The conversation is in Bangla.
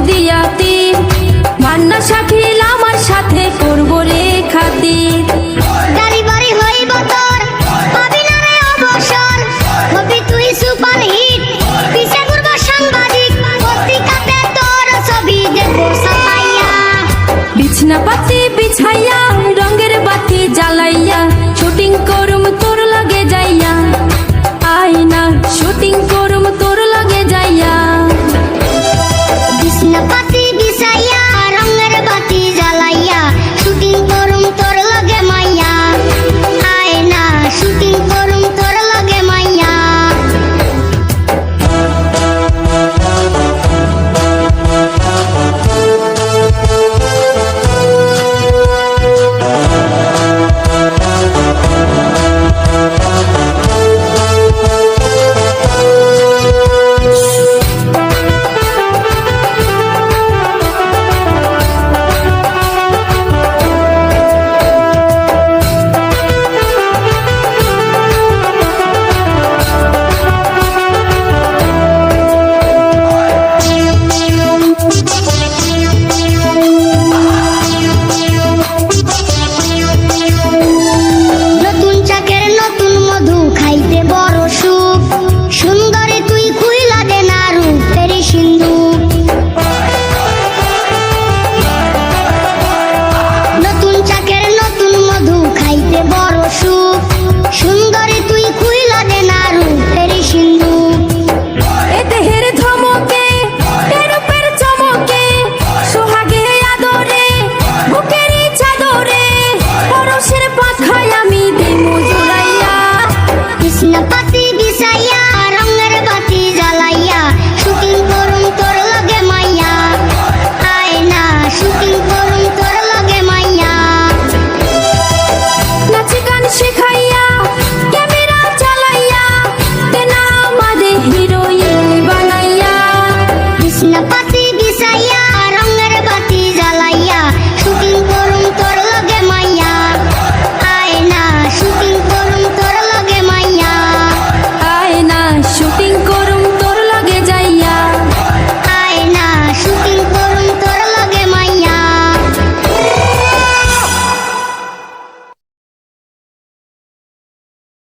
দিয়া তীর, মান্না শাকিল আমার সাথে করবো রে খাতির। গাড়ি বাড়ি হইব তোর, পাবি না রে অবসর, হবি তুই সুপার হিট, পিছে ঘুরবো সাংবাদিক, পত্রিকাতে তোর ছবি দেখবো ছাপাইয়া। বিছনা পাতি বিছাইয়া, রঙের বাতি জ্বালাইয়া, শুটিং করুম তোর লগে যাইয়া, আয়না শুটিং করুম তোর লগে যাইয়া। বিছনা পাতি বিছাইয়া, রঙের বাতি জ্বালাইয়া, শুটিং করুম তোর লগে মাইয়া, আয়না শুটিং করুম তোর লগে মাইয়া। নতুন চাকের নতুন মধু খাইতে বড় সুখ, সুন্দরী তুই খুইলা দে না রূপের সিন্ধুক। নতুন চাকের নতুন মধু খাইতে বড় সুখ, সুন্দরী তুই খুইলা দে না রূপের সিন্ধুক। এ দেহের ধমকে, এ রূপের চমকে, সোহাগে আদরে, বুকেরই চাদরে, পরশের পাখায় আমি দিমু জুড়াইয়া। বিছনা পাতি